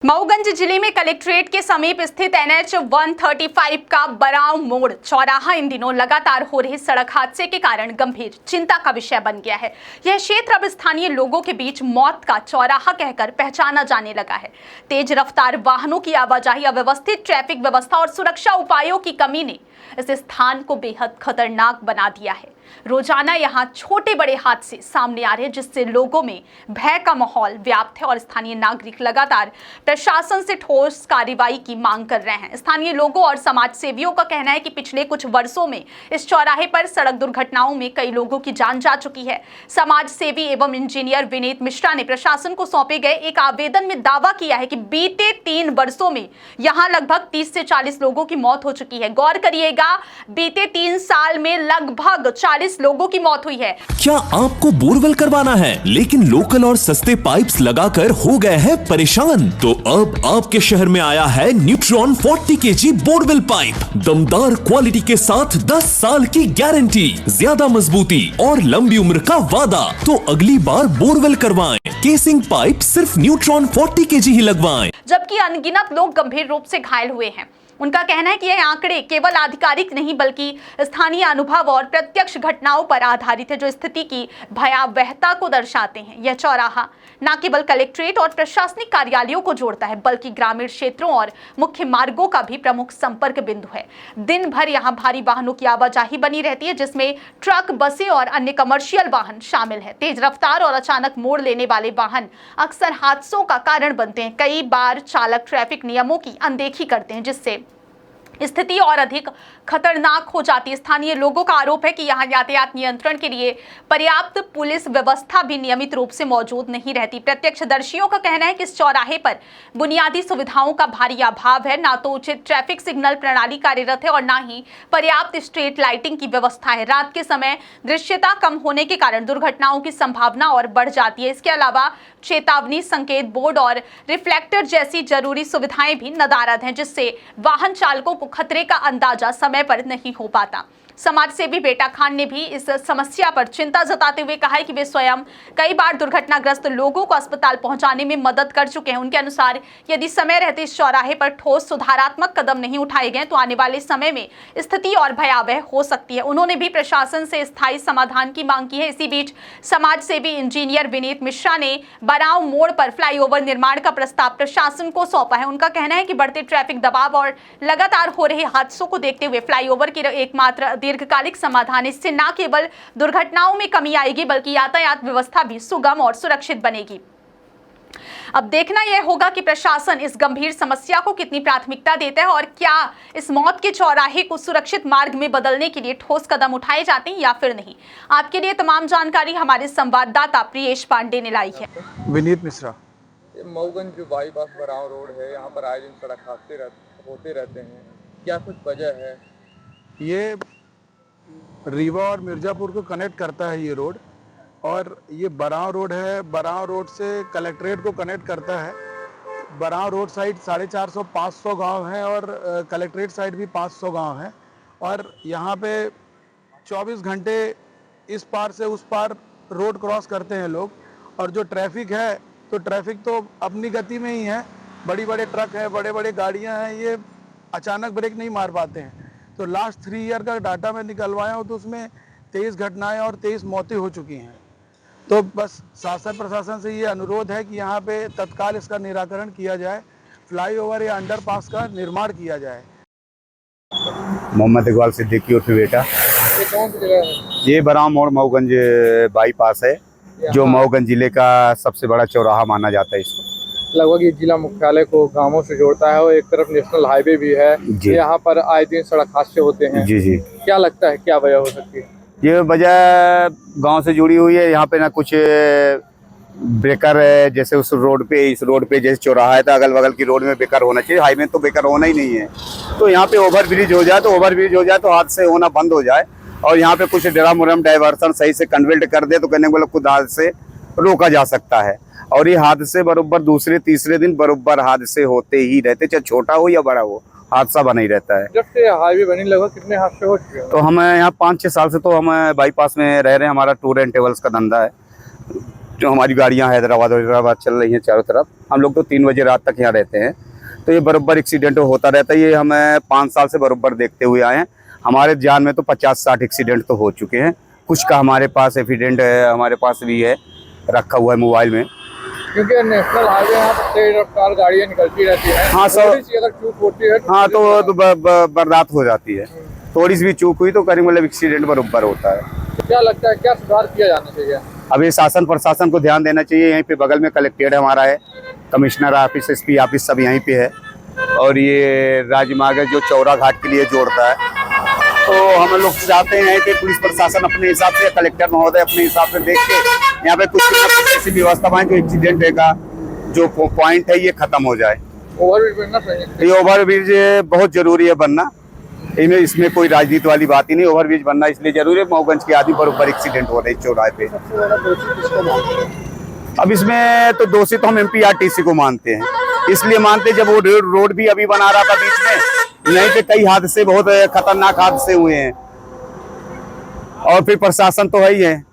मऊगंज जिले में कलेक्ट्रेट के समीप स्थित NH 135 का बराव मोड़ चौराहा इन दिनों लगातार हो रहे सड़क हादसे के कारण गंभीर चिंता का विषय बन गया है। यह क्षेत्र अब स्थानीय लोगों के बीच मौत का चौराहा कहकर पहचाना जाने लगा है। तेज रफ्तार वाहनों की आवाजाही, अव्यवस्थित ट्रैफिक व्यवस्था और सुरक्षा उपायों की कमी ने इस स्थान को बेहद खतरनाक बना दिया है। रोजाना यहाँ छोटे बड़े हादसे सामने आ रहे हैं, जिससे लोगों में भय का माहौल व्याप्त है और स्थानीय नागरिक लगातार प्रशासन से ठोस कार्रवाई की मांग कर रहे हैं। स्थानीय लोगों और समाज सेवियों का कहना है कि पिछले कुछ वर्षों में इस चौराहे पर सड़क दुर्घटनाओं में कई लोगों की जान जा चुकी है। समाज सेवी एवं इंजीनियर विनीत मिश्रा ने प्रशासन को सौंपे गए एक आवेदन में दावा किया है कि बीते 3 वर्षों में यहाँ लगभग 30 से 40 लोगों की मौत हो चुकी है। गौर करिएगा, बीते 3 साल में लगभग 40 लोगों की मौत हुई है। क्या आपको बोरवेल करवाना है लेकिन लोकल और सस्ते पाइप्स लगाकर हो गए हैं परेशान? तो अब आपके शहर में आया है न्यूट्रॉन 40 kg बोरवेल पाइप। दमदार क्वालिटी के साथ 10 साल की गारंटी, ज्यादा मजबूती और लंबी उम्र का वादा। तो अगली बार बोरवेल करवाएं, केसिंग पाइप सिर्फ न्यूट्रॉन 40 kg ही लगवाएं। जबकि अनगिनत लोग गंभीर रूप से घायल हुए हैं। उनका कहना है कि यह आंकड़े केवल आधिकारिक नहीं बल्कि स्थानीय अनुभव और प्रत्यक्ष घटनाओं पर आधारित है, जो स्थिति की भयावहता को दर्शाते हैं। यह चौराहा न केवल कलेक्ट्रेट और प्रशासनिक कार्यालयों को जोड़ता है, बल्कि ग्रामीण क्षेत्रों और मुख्य मार्गों का भी प्रमुख संपर्क बिंदु है। दिन भर यहाँ भारी वाहनों की आवाजाही बनी रहती है, जिसमें ट्रक, बसें और अन्य कमर्शियल वाहन शामिल है। तेज रफ्तार और अचानक मोड़ लेने वाले वाहन अक्सर हादसों का कारण बनते हैं। कई बार चालक ट्रैफिक नियमों की अनदेखी करते हैं, जिससे स्थिति और अधिक खतरनाक हो जाती है। स्थानीय लोगों का आरोप है कि यहाँ यातायात नियंत्रण के लिए पर्याप्त पुलिस व्यवस्था भी नियमित रूप से मौजूद नहीं रहती। प्रत्यक्षदर्शियों का कहना है कि इस चौराहे पर बुनियादी सुविधाओं का भारी अभाव है। ना तो उचित ट्रैफिक सिग्नल प्रणाली कार्यरत है और ना ही पर्याप्त स्ट्रीट लाइटिंग की व्यवस्था है। रात के समय दृश्यता कम होने के कारण दुर्घटनाओं की संभावना और बढ़ जाती है। इसके अलावा चेतावनी संकेत बोर्ड और रिफ्लेक्टर जैसी जरूरी सुविधाएं भी नदारद हैं, जिससे वाहन चालकों को खतरे का अंदाजा समय पर नहीं हो पाता। समाज सेवी बेटा खान ने भी इस समस्या पर चिंता जताते हुए कहा है कि वे स्वयं कई बार दुर्घटनाग्रस्त लोगों को अस्पताल पहुंचाने में मदद कर चुके हैं। उनके अनुसार यदि समय रहते इस चौराहे पर ठोस सुधारात्मक कदम नहीं उठाए गए तो आने वाले समय में स्थिति और भयावह हो सकती है। उन्होंने भी प्रशासन से स्थायी समाधान की मांग की है। इसी बीच समाज सेवी इंजीनियर विनीत मिश्रा ने बराव मोड़ पर फ्लाईओवर निर्माण का प्रस्ताव प्रशासन को सौंपा है। उनका कहना है कि बढ़ते ट्रैफिक दबाव और लगातार हो रहे हादसों को देखते हुए फ्लाईओवर की एकमात्र दीर्घकालिक समाधान। इससे न केवल दुर्घटनाओं में कमी आएगी बल्कि यातायात व्यवस्था भी सुगम और सुरक्षित बनेगी। अब देखना यह होगा कि प्रशासन इस गंभीर समस्या को कितनी प्राथमिकता देता है और क्या इस मौत के चौराहे को सुरक्षित मार्ग में बदलने के लिए ठोस कदम उठाए जाते हैं या फिर नहीं। आपके लिए तमाम जानकारी हमारे संवाददाता प्रियेश पांडे ने लाई है। विनीत मिश्रा। मऊगंज जो बाईपास बराव रोड है, यहाँ पर आए दिन सड़क हादसे होते रहते हैं, क्या कुछ वजह है? ये रीवा और मिर्ज़ापुर को कनेक्ट करता है ये रोड, और ये बराव रोड है। बराव रोड से कलेक्ट्रेट को कनेक्ट करता है। बराव रोड साइड 450-500 गांव हैं और कलेक्ट्रेट साइड भी 500 गांव हैं, और यहाँ पे 24 घंटे इस पार से उस पार रोड क्रॉस करते हैं लोग। और जो ट्रैफिक है तो ट्रैफिक तो अपनी गति में ही है। बड़ी बड़े ट्रक हैं, बड़े बड़े गाड़ियाँ हैं, ये अचानक ब्रेक नहीं मार पाते हैं। तो लास्ट 3 ईयर का डाटा मैं निकलवाया हूँ तो उसमें 23 घटनाएं और 23 मौतें हो चुकी हैं। तो बस शासन प्रशासन से ये अनुरोध है कि यहाँ पे तत्काल इसका निराकरण किया जाए, फ्लाईओवर या अंडरपास का निर्माण किया जाए। मोहम्मद इकबाल सिद्दीकी उर्फ बेटा। ये कौन सी जगह है? ये बराव मोड़ मऊगंज बाईपास है, जो मऊगंज जिले का सबसे बड़ा चौराहा माना जाता है। इसको लगभग ये जिला मुख्यालय को गांवों से जोड़ता है और एक तरफ नेशनल हाईवे भी है। यहाँ पर आए दिन सड़क हादसे होते हैं। जी जी। क्या लगता है क्या वजह हो सकती है? ये वजह गांव से जुड़ी हुई है। यहाँ पे ना कुछ ब्रेकर है, जैसे उस रोड पे, इस रोड पे जैसे चौराहा है तो अगल बगल की रोड में ब्रेकर होना चाहिए। हाईवे तो ब्रेकर होना ही नहीं है। तो यहाँ पे ओवर ब्रिज हो जाए तो हादसे होना बंद हो जाए, और यहाँ पे कुछ ड्राम डाइवर्सन सही से कन्वर्ट कर दे तो कहने को खुद हादसे रोका जा सकता है। और ये हादसे बरोबर दूसरे तीसरे दिन बरोबर हादसे होते ही रहते, चाहे छोटा हो या बड़ा हो, हादसा बना ही रहता है। जब से हाईवे बनी लगभग कितने हादसे हो चुके हैं? तो हम यहाँ 5-6 साल से तो हम बाईपास में रह रहे हैं। हमारा टूर एंड ट्रेवल्स का धंधा है। जो हमारी गाड़ियाँ हैदराबाद चल रही हैं चारों तरफ, हम लोग तो 3 बजे रात तक यहाँ रहते हैं, तो ये बराबर एक्सीडेंट होता रहता है। ये हमें 5 साल से बराबर देखते हुए आए हैं। हमारे जान में तो 50-60 एक्सीडेंट तो हो चुके हैं। कुछ का हमारे पास एविडेंट है, हमारे पास भी है, रखा हुआ है मोबाइल में। क्योंकि नेशनल हाईवे यहाँ पर तेज रफ्तार गाड़ियाँ निकलती रहती हैं। हाँ, थोड़ी सी अगर चूक होती है हाँ तो बर्दाश्त हो जाती है। थोड़ी सी भी चूक हुई तो करीब मतलब एक्सीडेंट बराबर होता है। क्या लगता है क्या सुधार किया जाना चाहिए? अभी शासन प्रशासन को ध्यान देना चाहिए। यहीं पे बगल में कलेक्ट्रेट हमारा है, कमिश्नर ऑफिस, एसपी ऑफिस सब यहीं पे है, और ये राजमार्ग जो चौरा घाट के लिए जोड़ता है। तो हम लोग चाहते हैं कि पुलिस प्रशासन अपने हिसाब से, कलेक्टर महोदय अपने हिसाब से देख के यहाँ पे कुछ ना कुछ ऐसी व्यवस्था बनाए जो एक्सीडेंट का जो पॉइंट है ये खत्म हो जाए। ओवरब्रिज बनना चाहिए। ये ओवरब्रिज बहुत जरूरी है बनना, इसमें कोई राजनीति वाली बात ही नहीं। ओवरब्रिज बनना इसलिए जरूरी है, मऊगंज के आदि बराबर एक्सीडेंट हो रहे हैं चौराहे पे। अब इसमें तो दोषी तो हम MPRTC को मानते हैं, इसलिए मानते जब वो रोड भी अभी बना रहा था बीच में, नहीं तो कई हादसे, बहुत खतरनाक हादसे हुए हैं। और फिर प्रशासन तो है ही है,